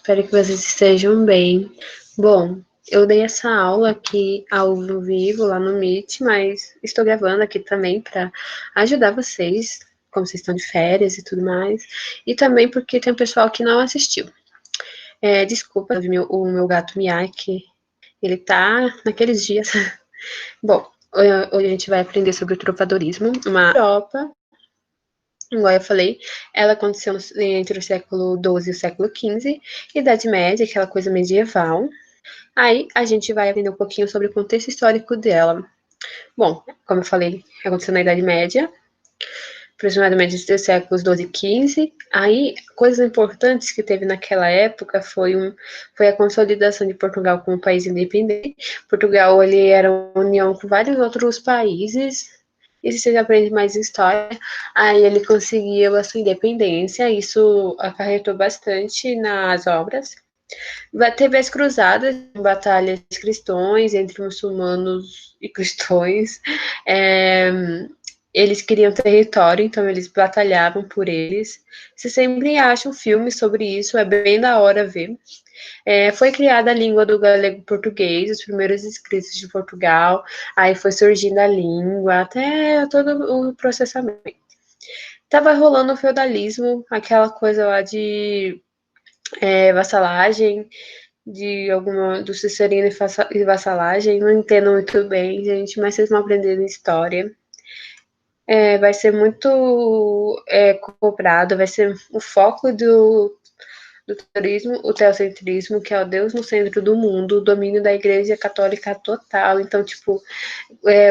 Espero que vocês estejam bem. Bom, eu dei essa aula aqui ao vivo lá no Meet, mas estou gravando aqui também para ajudar vocês, como vocês estão de férias e tudo mais, e também porque tem um pessoal que não assistiu. Desculpa, o meu gato Miyake, ele tá naqueles dias. Bom, hoje a gente vai aprender sobre o trovadorismo, uma Europa. Igual eu falei, ela aconteceu entre o século XII e o século XV, Idade Média, aquela coisa medieval. Aí a gente vai aprender um pouquinho sobre o contexto histórico dela. Bom, como eu falei, aconteceu na Idade Média, aproximadamente entre os séculos XII e XV. Aí, coisas importantes que teve naquela época foi a consolidação de Portugal como país independente. Portugal, ele era uma união com vários outros países, e se você aprende mais história, aí ele conseguiu a sua independência, isso acarretou bastante nas obras. Teve as cruzadas, batalhas cristãs entre muçulmanos e cristãos. É, eles queriam território, então eles batalhavam por eles. Você sempre acha um filme sobre isso, é bem da hora ver. Foi criada a língua do galego-português, os primeiros escritos de Portugal, aí foi surgindo a língua, até todo o processamento. Tava rolando o feudalismo, aquela coisa lá de vassalagem, de alguma do Cicerino e vassalagem, não entendo muito bem, gente, mas vocês vão aprendendo história. Vai ser muito cobrado, vai ser o foco do turismo, o teocentrismo, que é o Deus no centro do mundo, o domínio da Igreja Católica total. Então, tipo,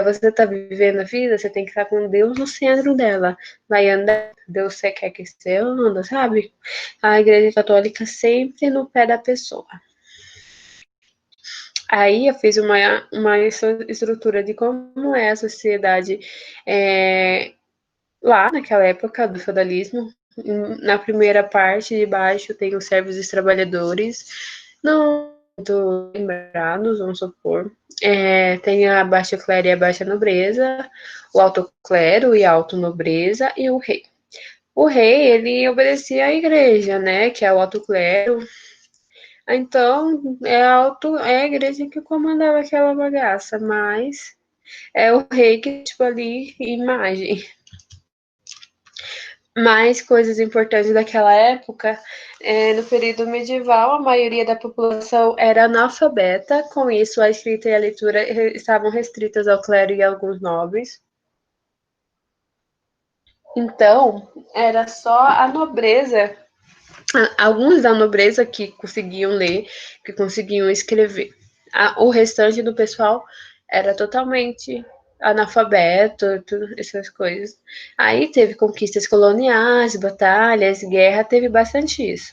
você tá vivendo a vida, você tem que estar com Deus no centro dela. Vai andar, Deus você quer que você anda, sabe? A Igreja Católica sempre no pé da pessoa. Aí eu fiz uma estrutura de como é a sociedade lá naquela época do feudalismo. Na primeira parte de baixo tem os servos e os trabalhadores, não muito lembrados, vamos supor. Tem a baixa clero e a baixa nobreza, o alto clero e a alta nobreza e o rei. O rei, ele obedecia à igreja, né, que é o alto clero. Então, é a igreja que comandava aquela bagaça, mas é o rei que, tipo, ali, imagem. Mais coisas importantes daquela época, no período medieval, a maioria da população era analfabeta, com isso a escrita e a leitura estavam restritas ao clero e a alguns nobres. Então, era só a nobreza, alguns da nobreza que conseguiam ler, que conseguiam escrever. O restante do pessoal era totalmente analfabeto, tudo, essas coisas. Aí teve conquistas coloniais, batalhas, guerra, teve bastante isso.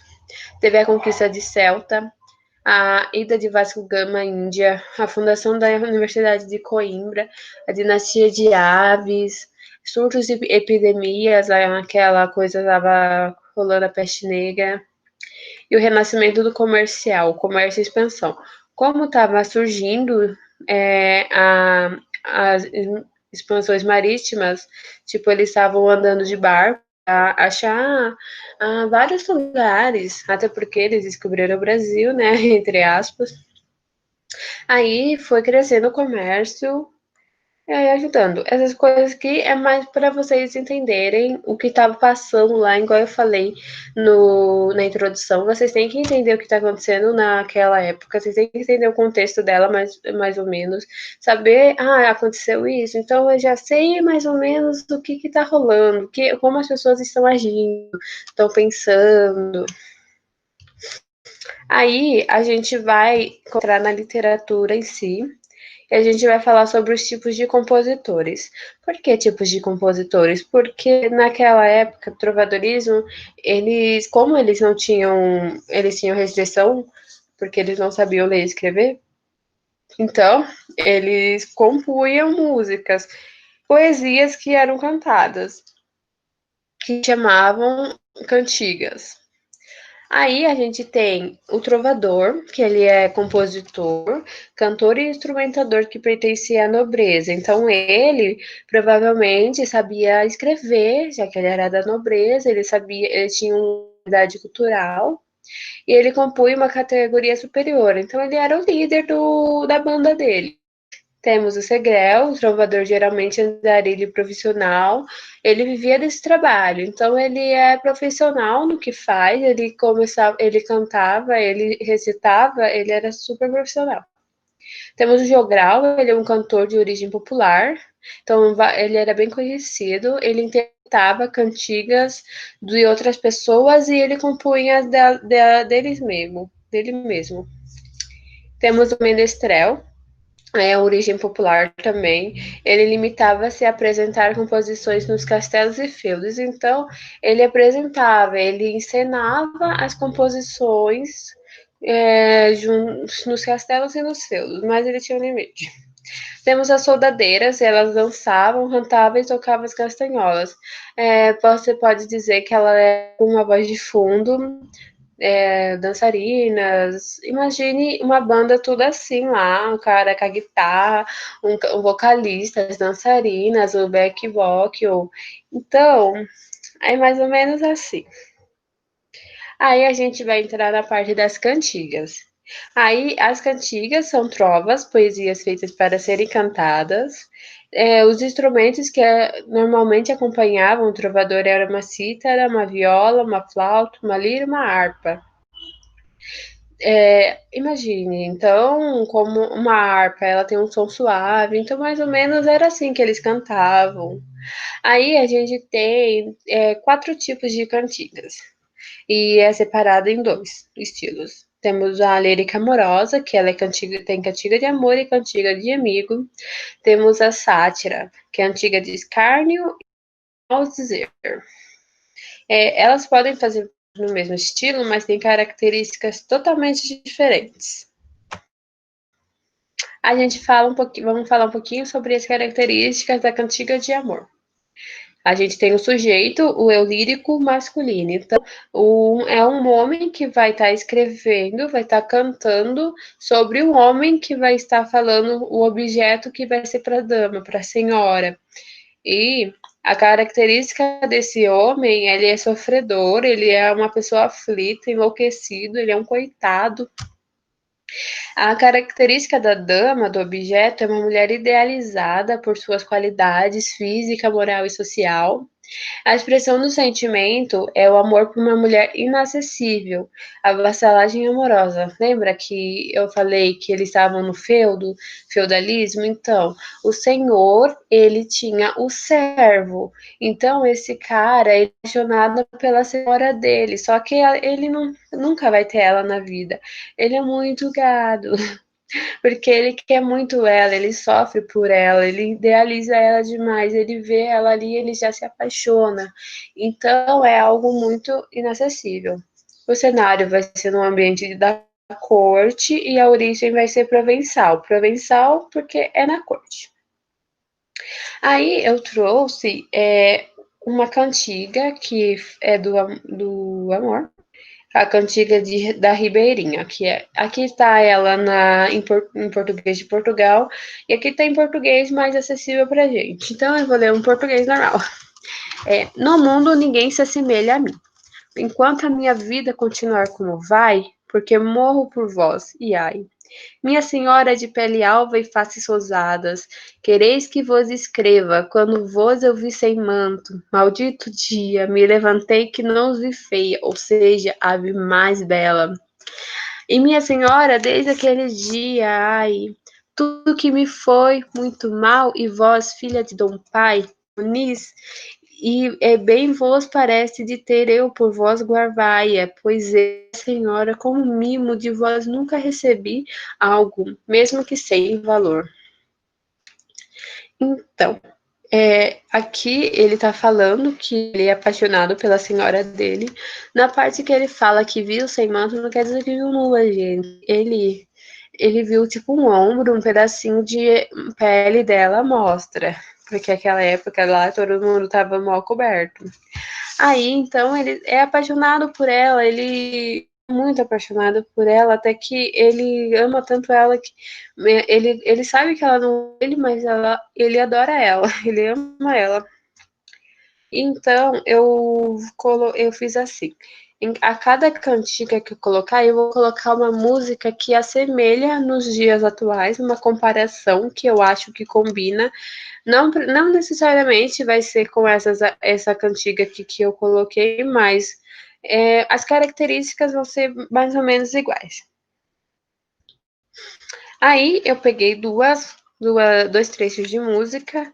Teve a conquista de Celta, a ida de Vasco Gama à Índia, a fundação da Universidade de Coimbra, a dinastia de Aves, surtos e epidemias, aquela coisa estava rolando a peste negra, e o renascimento do comercial, comércio e expansão. Como estava surgindo as expansões marítimas, tipo, eles estavam andando de barco a achar vários lugares, até porque eles descobriram o Brasil, né, entre aspas. Aí foi crescendo o comércio, ajudando. Essas coisas aqui é mais para vocês entenderem o que estava passando lá, igual eu falei na introdução. Vocês têm que entender o que está acontecendo naquela época, vocês têm que entender o contexto dela mais ou menos. Saber, aconteceu isso, então eu já sei mais ou menos do que está rolando, como as pessoas estão agindo, estão pensando. Aí a gente vai encontrar na literatura em si, e a gente vai falar sobre os tipos de compositores. Por que tipos de compositores? Porque naquela época, o trovadorismo, como eles não tinham, eles tinham restrição, porque eles não sabiam ler e escrever, então eles compunham músicas, poesias que eram cantadas, que chamavam cantigas. Aí a gente tem o trovador, que ele é compositor, cantor e instrumentador que pertencia à nobreza. Então ele provavelmente sabia escrever, já que ele era da nobreza, ele tinha uma idade cultural. e ele compunha uma categoria superior, então ele era o líder da banda dele. Temos o Segrel, o trovador geralmente andarilho profissional, ele vivia desse trabalho, então ele é profissional no que faz, ele começava, ele cantava, ele recitava, ele era super profissional. Temos o Jogral, ele é um cantor de origem popular, então ele era bem conhecido, ele interpretava cantigas de outras pessoas e ele compunha dele mesmo. Temos o Menestrel, é origem popular também. Ele limitava-se a apresentar composições nos castelos e feudos. Então, ele apresentava, ele encenava as composições nos castelos e nos feudos, mas ele tinha um limite. Temos as soldadeiras, elas dançavam, cantavam e tocavam as castanholas. Você pode dizer que ela é uma voz de fundo, dançarinas. Imagine uma banda tudo assim lá, um cara com a guitarra, um vocalista, as dançarinas, o back vocal. Então, é mais ou menos assim. Aí a gente vai entrar na parte das cantigas. Aí as cantigas são trovas, poesias feitas para serem cantadas. Os instrumentos que normalmente acompanhavam o trovador eram uma cítara, uma viola, uma flauta, uma lira e uma harpa. Imagine, então, como uma harpa, ela tem um som suave, então mais ou menos era assim que eles cantavam. Aí a gente tem 4 tipos de cantigas, e é separado em 2 estilos. Temos a lírica amorosa, que ela é cantiga, tem cantiga de amor e cantiga de amigo. Temos a sátira, que é antiga de escárnio e ao dizer. Elas podem fazer no mesmo estilo, mas têm características totalmente diferentes. A gente fala um pouquinho, vamos falar um pouquinho sobre as características da cantiga de amor. A gente tem o sujeito, o eu lírico masculino. Então, é um homem que vai estar escrevendo, vai estar cantando sobre o homem que vai estar falando o objeto que vai ser para a dama, para a senhora. E a característica desse homem, ele é sofredor, ele é uma pessoa aflita, enlouquecido, ele é um coitado. A característica da dama, do objeto, é uma mulher idealizada por suas qualidades física, moral e social. A expressão do sentimento é o amor por uma mulher inacessível, a vassalagem amorosa. Lembra que eu falei que eles estavam no feudalismo? Então, o senhor, ele tinha o servo. Então, esse cara é apaixonado pela senhora dele, só que ele nunca vai ter ela na vida. Ele é muito gado. Porque ele quer muito ela, ele sofre por ela, ele idealiza ela demais, ele vê ela ali, ele já se apaixona. Então é algo muito inacessível. O cenário vai ser no ambiente da corte e a origem vai ser provençal. Provençal porque é na corte. Aí eu trouxe uma cantiga que é do amor, a cantiga da Ribeirinha, que aqui está ela em português de Portugal, e aqui está em português mais acessível para gente. Então eu vou ler um português normal. No mundo ninguém se assemelha a mim. Enquanto a minha vida continuar como vai, porque morro por vós, e ai. Minha senhora de pele alva e faces rosadas, quereis que vos escreva, quando vos eu vi sem manto, maldito dia, me levantei que não os vi feia, ou seja, a vi mais bela. E minha senhora, desde aquele dia, ai, tudo que me foi muito mal, e vós, filha de Dom Pai, Nis, e bem vos parece de ter eu por vós guardaia, pois eu, senhora, como mimo de vós nunca recebi algo, mesmo que sem valor. Então, aqui ele está falando que ele é apaixonado pela senhora dele. Na parte que ele fala que viu sem manto, não quer dizer que viu nua, gente. Ele viu tipo um ombro, um pedacinho de pele dela mostra. Porque aquela época lá todo mundo estava mal coberto. Aí, então, ele é apaixonado por ela, ele é muito apaixonado por ela, até que ele ama tanto ela que ele sabe que ela não é ele, mas ele adora ela, ele ama ela. Então, eu fiz assim. A cada cantiga que eu colocar, eu vou colocar uma música que assemelha nos dias atuais, uma comparação que eu acho que combina. Não necessariamente vai ser com essa cantiga aqui que eu coloquei, mas as características vão ser mais ou menos iguais. Aí eu peguei dois trechos de música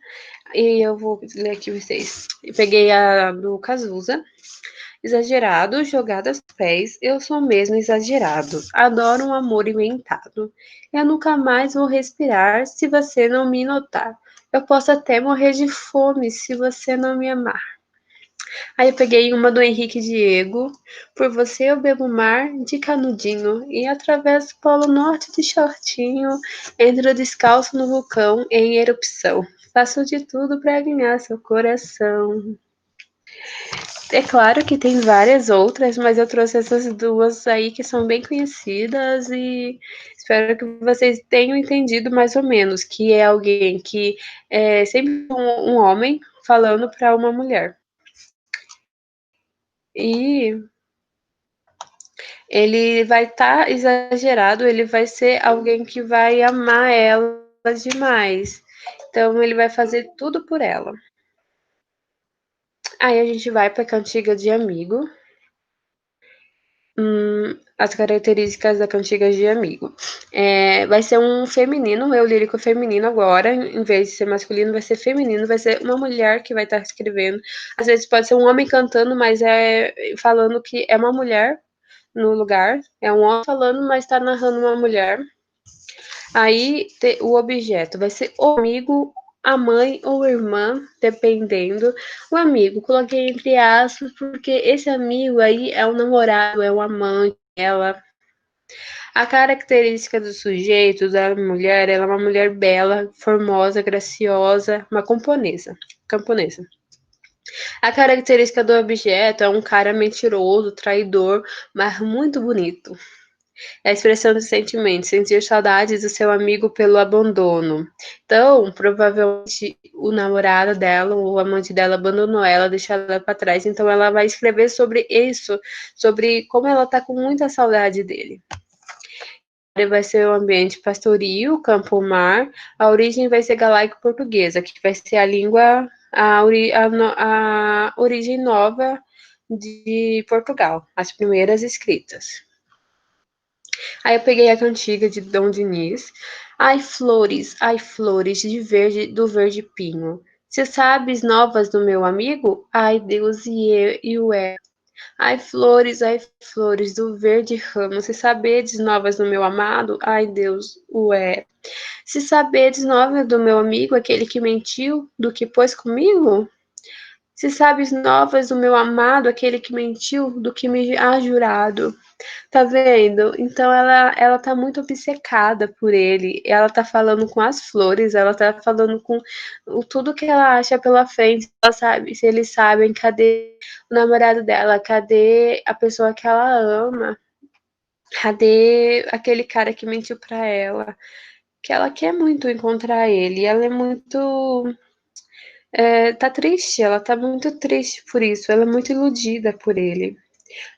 e eu vou ler aqui vocês. Eu peguei a do Cazuza. Exagerado, jogado aos pés, eu sou mesmo exagerado. Adoro um amor inventado. Eu nunca mais vou respirar se você não me notar. Eu posso até morrer de fome se você não me amar. Aí eu peguei uma do Henrique Diego. Por você eu bebo mar de canudinho e atravesso o Polo Norte de shortinho. Entro descalço no vulcão em erupção. Faço de tudo para ganhar seu coração. É claro que tem várias outras, mas eu trouxe essas duas aí que são bem conhecidas e espero que vocês tenham entendido mais ou menos que é alguém que é sempre um homem falando para uma mulher. E ele vai estar exagerado, ele vai ser alguém que vai amar ela demais. Então ele vai fazer tudo por ela. Aí a gente vai para a cantiga de amigo. As características da cantiga de amigo. Vai ser um feminino, eu lírico feminino agora, em vez de ser masculino, vai ser feminino, vai ser uma mulher que vai estar escrevendo. Às vezes pode ser um homem cantando, mas é falando que é uma mulher no lugar, é um homem falando, mas está narrando uma mulher. Aí o objeto vai ser o amigo, a mãe ou irmã, dependendo. O amigo, coloquei entre aspas, porque esse amigo aí é o namorado, é o amante, ela. A característica do sujeito, da mulher, ela é uma mulher bela, formosa, graciosa, uma camponesa. A característica do objeto é um cara mentiroso, traidor, mas muito bonito. É a expressão de sentimento, sentir saudades do seu amigo pelo abandono. Então, provavelmente o namorado dela, o amante dela abandonou ela, deixou ela para trás. Então, ela vai escrever sobre isso, sobre como ela tá com muita saudade dele. Vai ser o ambiente pastoril, campo-mar. A origem vai ser galaico-portuguesa, que vai ser a língua, a origem nova de Portugal, as primeiras escritas. Aí eu peguei a cantiga de Dom Diniz. Ai flores de verde, do verde pinho. Se sabes novas do meu amigo, ai Deus e o é. Ai flores do verde ramo. Se sabedes novas do meu amado, ai Deus o é. Se sabedes novas do meu amigo, aquele que mentiu, do que pôs comigo, se sabes novas do meu amado, aquele que mentiu, do que me há jurado. Tá vendo? Então ela tá muito obcecada por ele. Ela tá falando com as flores, ela tá falando com tudo que ela acha pela frente. Ela sabe, se eles sabem, cadê o namorado dela? Cadê a pessoa que ela ama? Cadê aquele cara que mentiu pra ela? Que ela quer muito encontrar ele. Ela é muito. Tá triste, ela tá muito triste por isso. Ela é muito iludida por ele.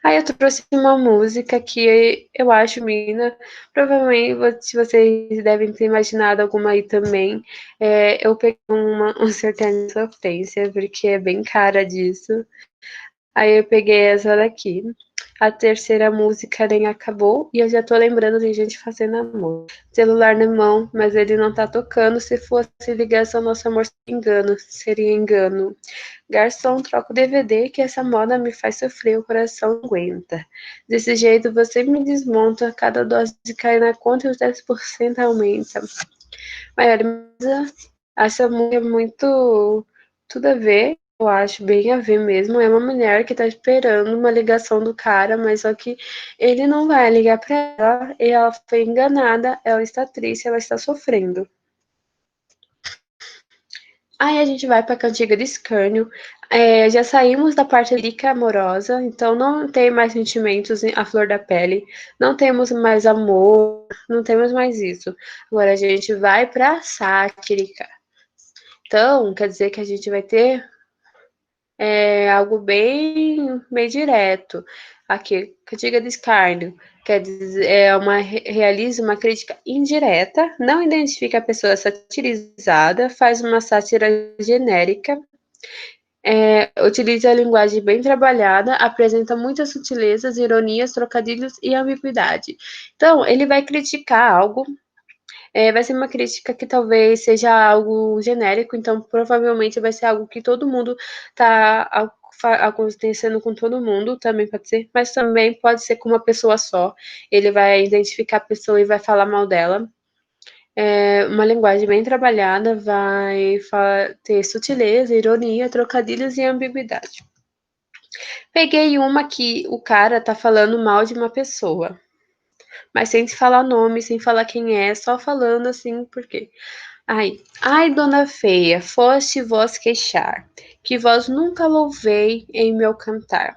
Aí eu trouxe uma música que eu acho mina, provavelmente se vocês devem ter imaginado alguma aí também. Eu peguei um sertanejo sofrência, porque é bem cara disso. Aí eu peguei essa daqui. A terceira música nem acabou e eu já tô lembrando de gente fazendo amor. Celular na mão, mas ele não tá tocando. Se fosse ligação, nosso amor seria engano, seria engano. Garçom, troca o DVD que essa moda me faz sofrer, o coração não aguenta. Desse jeito você me desmonta, cada dose cai na conta e os 10% aumenta. Mas essa música é muito tudo a ver, eu acho, bem a ver mesmo. É uma mulher que tá esperando uma ligação do cara, mas só que ele não vai ligar pra ela e ela foi enganada, ela está triste, ela está sofrendo. Aí a gente vai para a cantiga de escárnio. Já saímos da parte lírica amorosa, então não tem mais sentimentos à flor da pele, não temos mais amor, não temos mais isso. Agora a gente vai para a sátrica. Então, quer dizer que a gente vai ter algo bem direto. Aqui, cantiga de escárnio, quer dizer, realiza uma crítica indireta, não identifica a pessoa satirizada, faz uma sátira genérica, utiliza a linguagem bem trabalhada, apresenta muitas sutilezas, ironias, trocadilhos e ambiguidade. Então, ele vai criticar algo, vai ser uma crítica que talvez seja algo genérico, então provavelmente vai ser algo que todo mundo está acontecendo com todo mundo, também pode ser, mas também pode ser com uma pessoa só. Ele vai identificar a pessoa e vai falar mal dela. Uma linguagem bem trabalhada, vai ter sutileza, ironia, trocadilhos e ambiguidade. Peguei uma que o cara tá falando mal de uma pessoa, mas sem falar nome, sem falar quem é, só falando assim, porque ai, dona feia, foste vós queixar, que vós nunca louvei em meu cantar.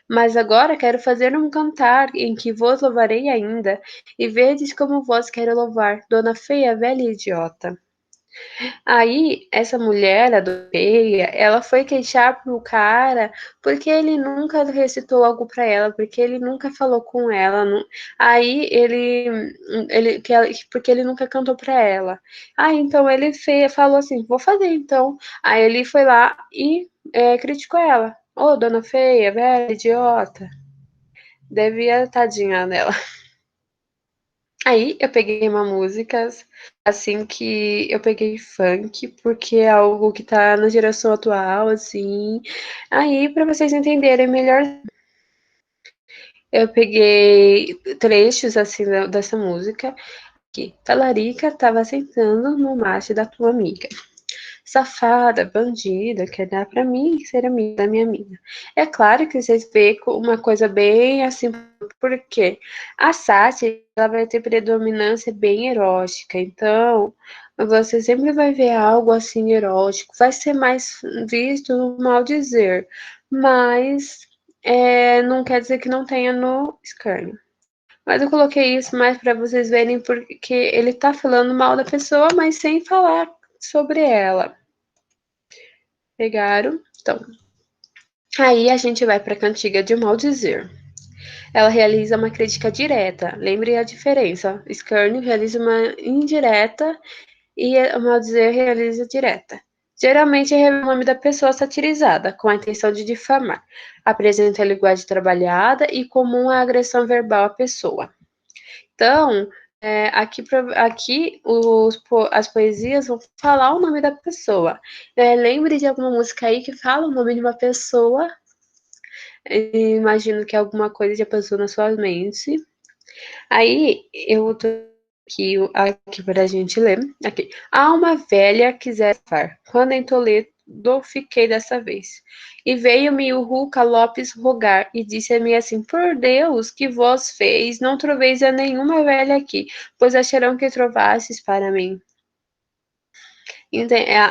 Mas agora quero fazer um cantar em que vos louvarei ainda, e vedes como vós quero louvar, dona feia, velha e idiota. Aí, essa mulher, a feia, ela foi queixar pro cara porque ele nunca recitou algo para ela, porque ele nunca falou com ela. Aí porque ele nunca cantou para ela. Então ele falou assim, vou fazer então. Aí ele foi lá e criticou ela. Ô, dona feia, velha, idiota. Devia tadinha nela. Aí eu peguei uma música, assim, que eu peguei funk, porque é algo que tá na geração atual, assim. Aí, para vocês entenderem melhor, eu peguei trechos, assim, dessa música, que talarica tava sentando no mate da tua amiga. Safada, bandida, quer dar pra mim ser amiga da minha amiga. É claro que vocês veem uma coisa bem assim, porque a Sati, ela vai ter predominância bem erótica, então você sempre vai ver algo assim erótico, vai ser mais visto no mal dizer, mas não quer dizer que não tenha no escárnio. Mas eu coloquei isso mais para vocês verem porque ele tá falando mal da pessoa, mas sem falar sobre ela. Pegaram? Então, aí a gente vai para a cantiga de maldizer. Ela realiza uma crítica direta. Lembre a diferença. Escárnio realiza uma indireta e o maldizer realiza direta. Geralmente é o nome da pessoa satirizada, com a intenção de difamar. Apresenta a linguagem trabalhada e comum a agressão verbal à pessoa. Então, aqui as poesias vão falar o nome da pessoa. Lembre de alguma música aí que fala o nome de uma pessoa. Imagino que alguma coisa já passou na sua mente. Aí eu tô aqui para a gente ler. Aqui. Há uma velha quiser far, quando em Toledo fiquei dessa vez. E veio-me o Ruca Lopes rogar, e disse-me assim: Por Deus, que vós fez, não troveis a nenhuma velha aqui, pois acharão que trovastes para mim.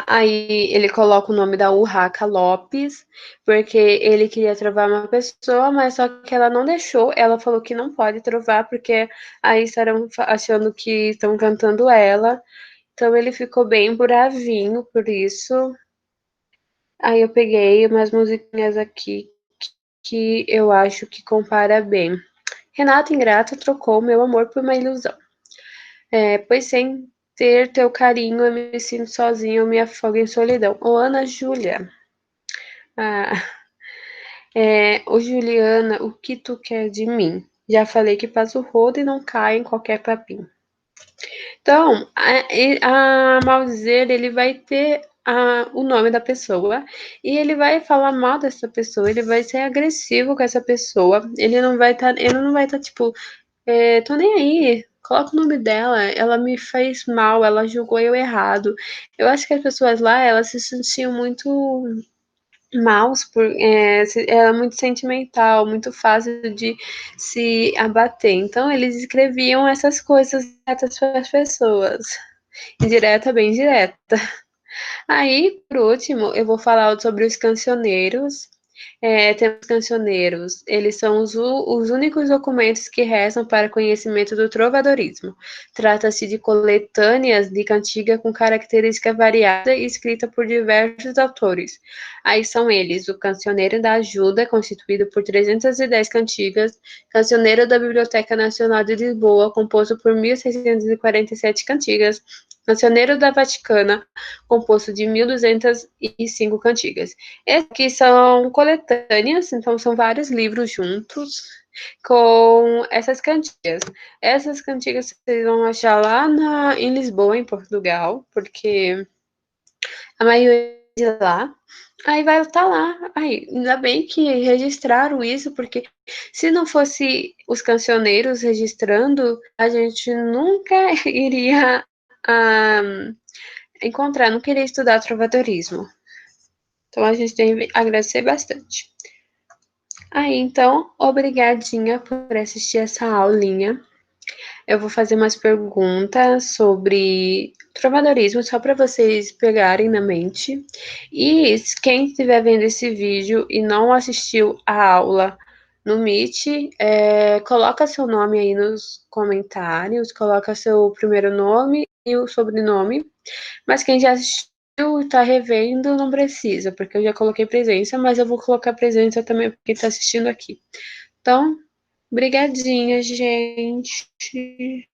Aí ele coloca o nome da Urraca Lopes, porque ele queria trovar uma pessoa, mas só que ela não deixou. Ela falou que não pode trovar, porque aí estarão achando que estão cantando ela. Então ele ficou bem bravinho por isso. Aí eu peguei umas musiquinhas aqui que eu acho que compara bem. Renata Ingrata trocou meu amor por uma ilusão. Pois sem ter teu carinho eu me sinto sozinha, eu me afogo em solidão. Ô, Ana Júlia. Ah, ô, Juliana, o que tu quer de mim? Já falei que passo o rodo e não cai em qualquer papinho. Então, a Maldizer, ele vai ter o nome da pessoa e ele vai falar mal dessa pessoa, ele vai ser agressivo com essa pessoa, ele não vai estar tipo, tô nem aí, coloca o nome dela, ela me fez mal, ela julgou eu errado. Eu acho que as pessoas lá, elas se sentiam muito maus, ela é muito sentimental, muito fácil de se abater. Então, eles escreviam essas coisas diretas para as pessoas. Indireta, bem direta. Aí, por último, eu vou falar sobre os cancioneiros. Temos cancioneiros, eles são os únicos documentos que restam para conhecimento do trovadorismo. Trata-se de coletâneas de cantiga com característica variada e escrita por diversos autores. Aí são eles, o Cancioneiro da Ajuda, constituído por 310 cantigas, Cancioneiro da Biblioteca Nacional de Lisboa, composto por 1.647 cantigas, Cancioneiro da Vaticana, composto de 1.205 cantigas. Esses aqui são coletâneas, então são vários livros juntos com essas cantigas. Essas cantigas vocês vão achar lá em Lisboa, em Portugal, porque a maioria de lá. Aí vai estar lá. Aí, ainda bem que registraram isso, porque se não fosse os cancioneiros registrando, a gente nunca iria encontrar, nunca iria estudar trovadorismo. Então a gente tem que agradecer bastante. Aí, então, obrigadinha por assistir essa aulinha. Eu vou fazer umas perguntas sobre trovadorismo, só para vocês pegarem na mente. E quem estiver vendo esse vídeo e não assistiu a aula no Meet, coloca seu nome aí nos comentários, coloca seu primeiro nome e o sobrenome. Mas quem já assistiu e tá revendo, não precisa, porque eu já coloquei presença, mas eu vou colocar presença também porque tá assistindo aqui. Então, brigadinha, gente.